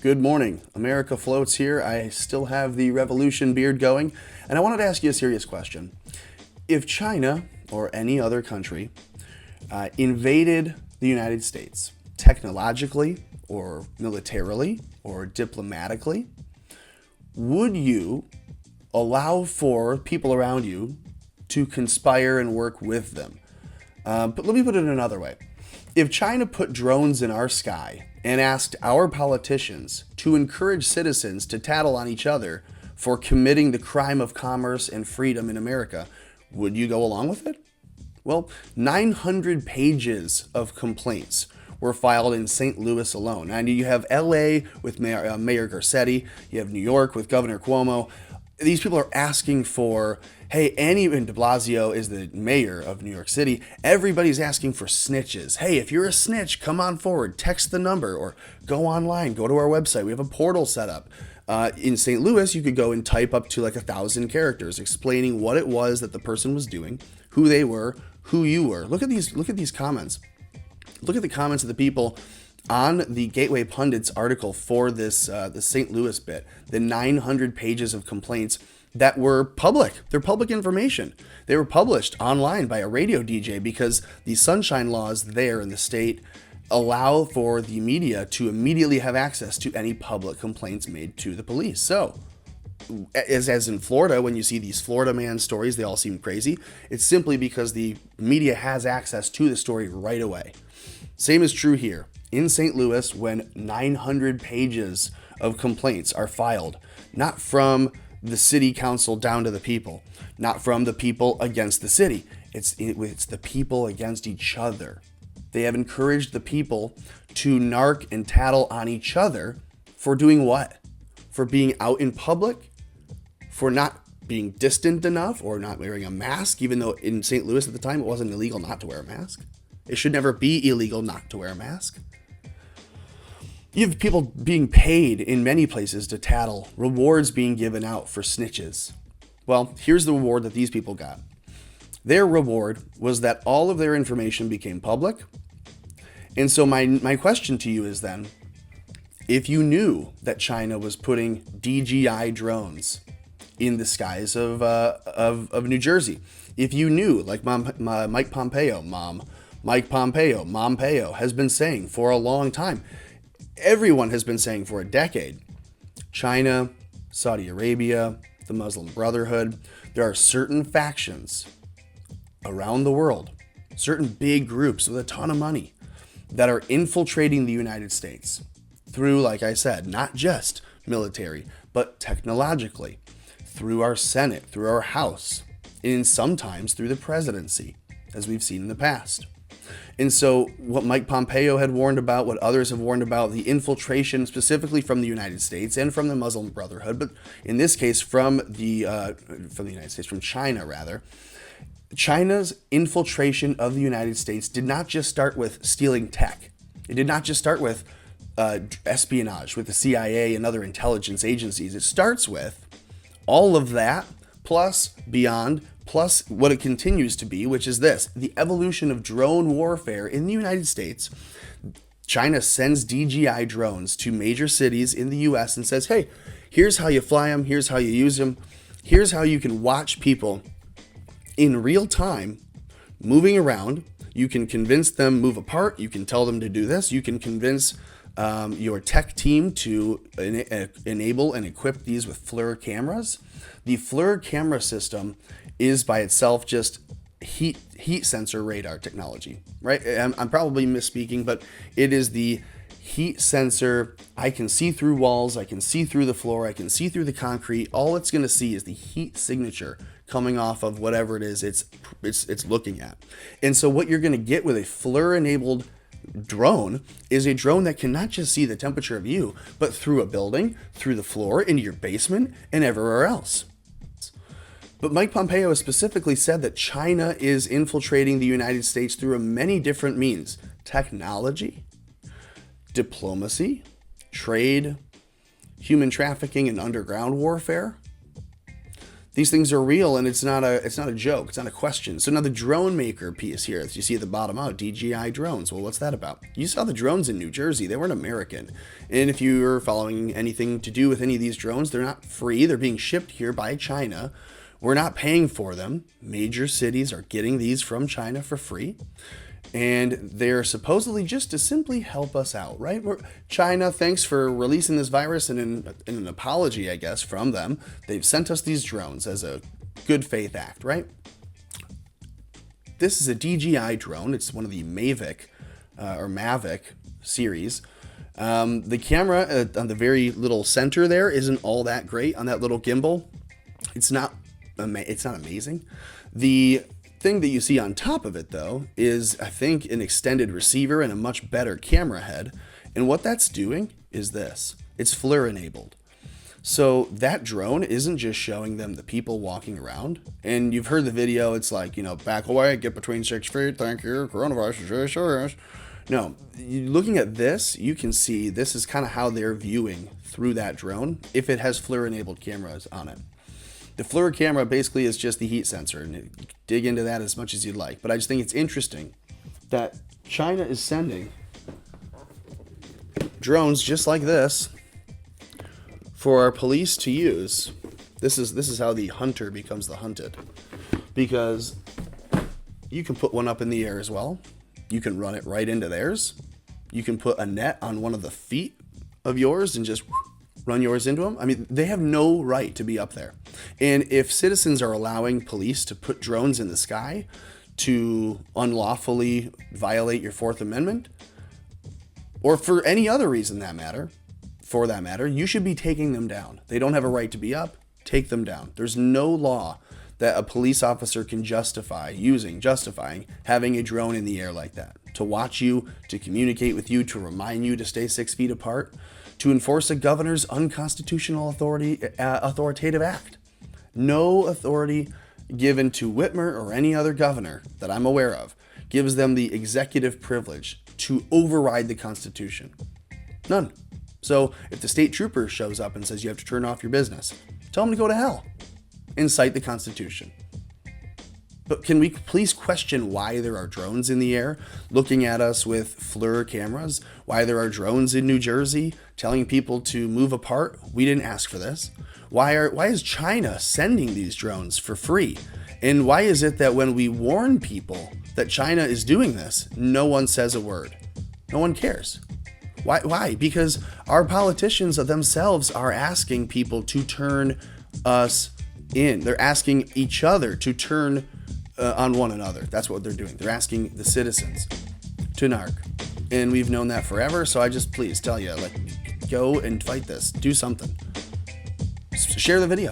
Good morning. America floats here. I still have the revolution beard going, and I wanted to ask you a serious question. If China or any other country invaded the United States technologically or militarily or diplomatically, would you allow for people around you to conspire and work with them? But let me put it another way. If China put drones in our sky and asked our politicians to encourage citizens to tattle on each other for committing the crime of commerce and freedom in America, would you go along with it? Well, 900 pages of complaints were filed in St. Louis alone. And you have LA with Mayor Garcetti, you have New York with Governor Cuomo. These people are asking for, hey, and de Blasio is the mayor of New York City. Everybody's asking for snitches. Hey, if you're a snitch, come on forward, text the number or go online, go to our website. We have a portal set up. In St. Louis, you could go and type up to like 1,000 characters explaining what it was that the person was doing, who they were, who you were. Look at these comments. Look at the comments of the people on the Gateway Pundits article for this the St. Louis bit, the 900 pages of complaints that were public. They're public information. They were published online by a radio DJ because the sunshine laws there in the state allow for the media to immediately have access to any public complaints made to the police. So, as in Florida, when you see these Florida man stories, they all seem crazy. It's simply because the media has access to the story right away. Same is true here. In St. Louis, when 900 pages of complaints are filed, not from the city council down to the people, not from the people against the city, it's the people against each other. They have encouraged the people to narc and tattle on each other for doing what? For being out in public, for not being distant enough, or not wearing a mask, even though in St. Louis at the time it wasn't illegal not to wear a mask. It should never be illegal not to wear a mask. You have people being paid in many places to tattle, rewards being given out for snitches. Well, here's the reward that these people got. Their reward was that all of their information became public. And so my question to you is then, if you knew that China was putting DJI drones in the skies of New Jersey, if you knew, like Mike Pompeo has been saying for a long time, everyone has been saying for a decade, China, Saudi Arabia, the Muslim Brotherhood, there are certain factions around the world, certain big groups with a ton of money that are infiltrating the United States through, like I said, not just military, but technologically, through our Senate, through our House, and sometimes through the presidency, as we've seen in the past. And so what Mike Pompeo had warned about, what others have warned about, the infiltration specifically from the United States and from the Muslim Brotherhood, but in this case from the United States, from China rather, China's infiltration of the United States did not just start with stealing tech. It did not just start with espionage with the CIA and other intelligence agencies. It starts with all of that, plus beyond, plus what it continues to be, which is this, the evolution of drone warfare in the United States. China sends DJI drones to major cities in the US and says, hey, here's how you fly them, here's how you use them, here's how you can watch people in real time moving around. You can convince them move apart, you can tell them to do this, you can convince your tech team to enable and equip these with FLIR cameras. The FLIR camera system is by itself just heat sensor radar technology, right? I'm probably misspeaking, but it is the heat sensor. I can see through walls, I can see through the floor, I can see through the concrete. All it's going to see is the heat signature coming off of whatever it is it's looking at. And so what you're going to get with a FLIR enabled drone is a drone that can not just see the temperature of you, but through a building, through the floor, into your basement, and everywhere else. But Mike Pompeo has specifically said that China is infiltrating the United States through many different means: technology, diplomacy, trade, human trafficking, and underground warfare. These things are real, and it's not a joke. It's not a question. So now the drone maker piece here that you see at the bottom, oh, DJI drones. Well, what's that about? You saw the drones in New Jersey. They weren't American. And if you're following anything to do with any of these drones, they're not free. They're being shipped here by China. We're not paying for them. Major cities are getting these from China for free. And they're supposedly just to simply help us out, right? China, thanks for releasing this virus, and in an apology, I guess, from them, they've sent us these drones as a good faith act, right? This is a DJI drone. It's one of the Mavic series. The camera on the very little center there isn't all that great on that little gimbal. It's not amazing. The thing that you see on top of it, though, is, I think, an extended receiver and a much better camera head. And what that's doing is this. It's FLIR enabled. So that drone isn't just showing them the people walking around. And you've heard the video. It's like, back away, get between 6 feet. Thank you. Coronavirus. No, looking at this, you can see this is kind of how they're viewing through that drone if it has FLIR enabled cameras on it. The FLIR camera basically is just the heat sensor, and you can dig into that as much as you'd like. But I just think it's interesting that China is sending drones just like this for our police to use. This is how the hunter becomes the hunted, because you can put one up in the air as well. You can run it right into theirs. You can put a net on one of the feet of yours and just run yours into them. I mean, they have no right to be up there. And if citizens are allowing police to put drones in the sky to unlawfully violate your Fourth Amendment, or for any other reason for that matter, you should be taking them down. They don't have a right to be up. Take them down. There's no law that a police officer can justifying having a drone in the air like that, to watch you, to communicate with you, to remind you to stay 6 feet apart, to enforce a governor's unconstitutional authoritative act. No authority given to Whitmer or any other governor that I'm aware of gives them the executive privilege to override the Constitution. None. So if the state trooper shows up and says you have to turn off your business, tell him to go to hell and cite the Constitution. But can we please question why there are drones in the air looking at us with FLIR cameras? Why there are drones in New Jersey telling people to move apart? We didn't ask for this. Why is China sending these drones for free? And why is it that when we warn people that China is doing this, no one says a word? No one cares. Why? Because our politicians themselves are asking people to turn us in. They're asking each other to turn on one another. That's what they're doing. They're asking the citizens to narc. And we've known that forever. So I just please tell you, go and fight this. Do something. Share the video.